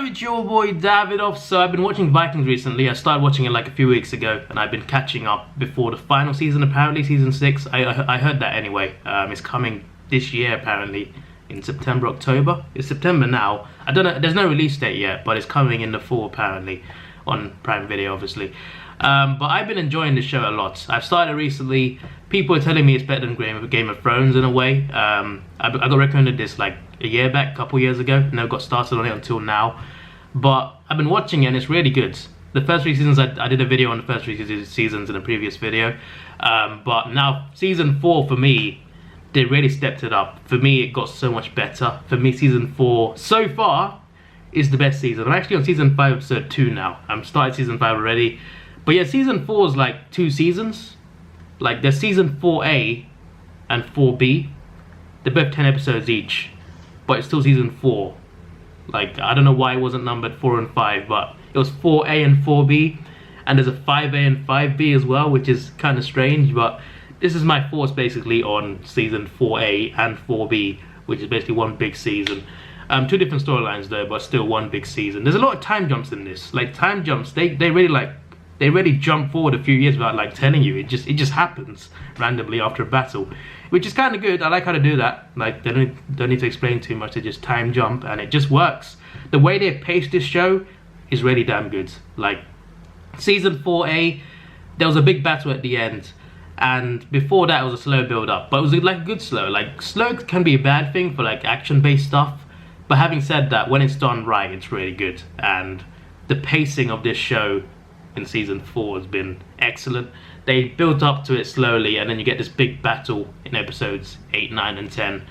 it's your boy Davidoff. So I've been watching Vikings recently. I started watching it like a few weeks ago, and I've been catching up before the final season. Apparently, season 6. I heard that anyway. It's coming this year apparently in September, October. It's September now. I don't know. There's no release date yet, but it's coming in the fall apparently on Prime Video, obviously. But I've been enjoying the show a lot. I've started recently. People are telling me it's better than Game of Thrones in a way. I got recommended this like a year back, a couple years ago. Never got started on it until now. But I've been watching it and it's really good. The first 3 seasons, I did a video on the first 3 seasons in a previous video. But now season 4 for me, they really stepped it up. For me, it got so much better. For me, season 4 so far is the best season. I'm actually on season 5, episode 2 now. I'm started season 5 already. But yeah, season 4 is like 2 seasons. Like there's season 4A and 4B. They're both 10 episodes each. But it's still season 4. Like, I don't know why it wasn't numbered 4 and 5, but it was 4A and 4B. And there's a 5A and 5B as well, which is kind of strange. But this is my thoughts basically on season 4A and 4B, which is basically one big season. 2 different storylines though, but still one big season. There's a lot of time jumps in this. Like time jumps, they really jump forward a few years without like telling you. It just happens randomly after a battle, which is kind of good. I like how to do that. Like they don't need to explain too much. They just time jump and it just works. The way they pace this show is really damn good. Like season 4A, there was a big battle at the end, and before that it was a slow build up, but it was like good slow. Like slow can be a bad thing for like action based stuff, but having said that, when it's done right, it's really good. And the pacing of this show in season 4 has been excellent. They built up to it slowly, and then you get this big battle in episodes 8, 9 and 10,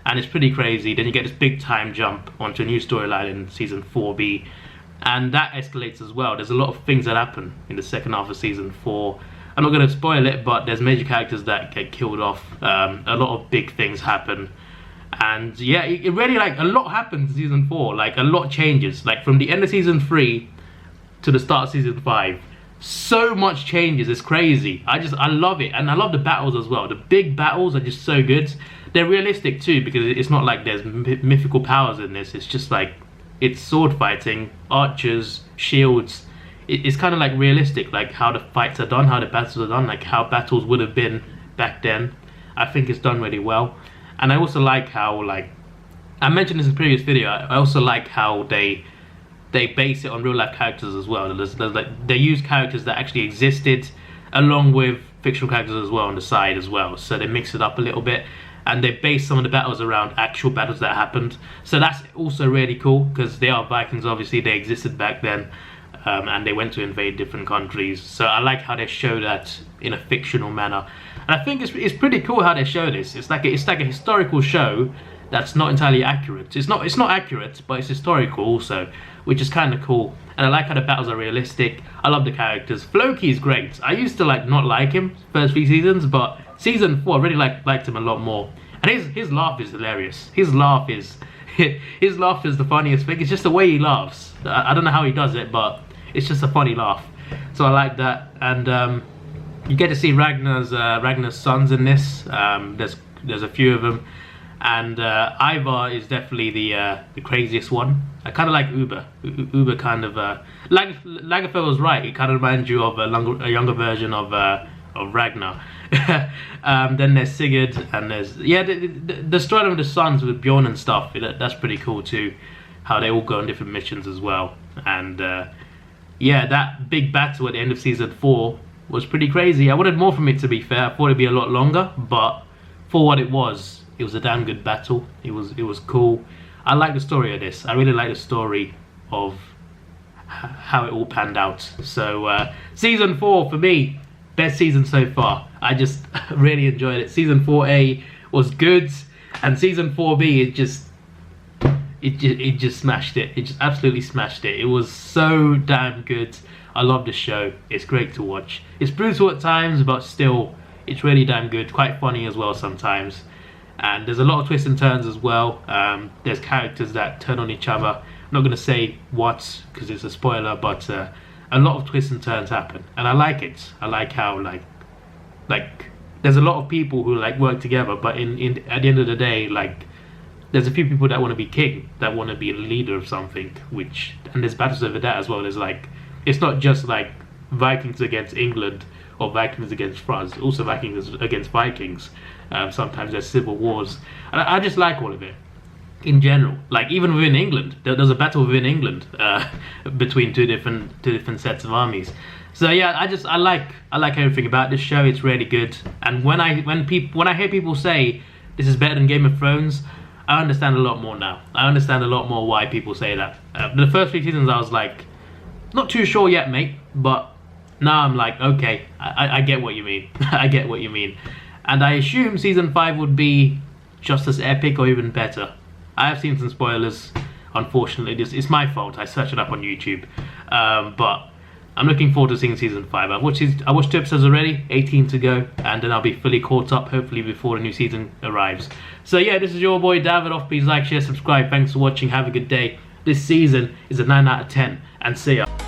and it's pretty crazy. Then you get this big time jump onto a new storyline in season 4B, and that escalates as well. There's a lot of things that happen in the second half of season 4. I'm not going to spoil it, but there's major characters that get killed off. A lot of big things happen, and yeah, it really, like, a lot happens in season 4. Like a lot changes, like from the end of season 3 to the start of season 5. So much changes, it's crazy. I love it, and I love the battles as well. The big battles are just so good. They're realistic too, because it's not like there's mythical powers in this. It's just like, it's sword fighting, archers, shields. It's kind of like realistic, like how the fights are done, how the battles are done, like how battles would have been back then. I think it's done really well. And I also like how, like, I mentioned this in a previous video, I also like how they base it on real life characters as well. There's like, they use characters that actually existed along with fictional characters as well on the side as well. So they mix it up a little bit, and they base some of the battles around actual battles that happened. So that's also really cool, because they are Vikings, obviously they existed back then, and they went to invade different countries. So I like how they show that in a fictional manner, and I think it's pretty cool how they show this. It's like a historical show that's not entirely accurate. It's not accurate, but it's historical also, which is kind of cool. And I like how the battles are realistic. I love the characters. Floki is great. I used to like not like him first 3 seasons, but season 4 I really liked him a lot more. And his laugh is hilarious. His laugh is the funniest thing. It's just the way he laughs. I don't know how he does it, but it's just a funny laugh. So I like that. And you get to see Ragnar's sons in this. There's a few of them. And Ivar is definitely the craziest one. I kind of like Uber. Uber kind of Lagerfeld was right. It kind of reminds you of a younger version of Ragnar. Then there's Sigurd, and there's the story of the sons with Bjorn and stuff. That's pretty cool too. How they all go on different missions as well. And yeah, that big battle at the end of season 4 was pretty crazy. I wanted more from it, to be fair. I thought it'd be a lot longer, but for what it was a damn good battle. It was cool. I like the story of this. I really like the story of how it all panned out. So season 4 for me, best season so far. I just really enjoyed it. Season 4A was good, and season 4B it just smashed it. It just absolutely smashed it. It was so damn good. I love the show. It's great to watch. It's brutal at times, but still, it's really damn good. Quite funny as well sometimes. And there's a lot of twists and turns as well. There's characters that turn on each other. I'm not going to say what, because it's a spoiler, but a lot of twists and turns happen, and I like it. I like how like there's a lot of people who like work together, but at the end of the day, like there's a few people that want to be king, that want to be a leader of something, and there's battles over that as well. There's like, it's not just like Vikings against England or Vikings against France, also Vikings against Vikings. Sometimes there's civil wars, and I just like all of it in general. Like even within England, there's a battle within England between two different sets of armies. So yeah, I like everything about this show. It's really good, and when I hear people say this is better than Game of Thrones, I understand a lot more now. I understand a lot more why people say that. The first 3 seasons I was like, not too sure yet, mate, but now I'm like, okay, I get what you mean. I get what you mean. And I assume season 5 would be just as epic or even better. I have seen some spoilers, unfortunately. It's my fault. I searched it up on YouTube. But I'm looking forward to seeing season 5. I watched 2 episodes already, 18 to go, and then I'll be fully caught up, hopefully before the new season arrives. So yeah, this is your boy Davidoff. Please like, share, subscribe. Thanks for watching. Have a good day. This season is a 9 out of 10, and see ya.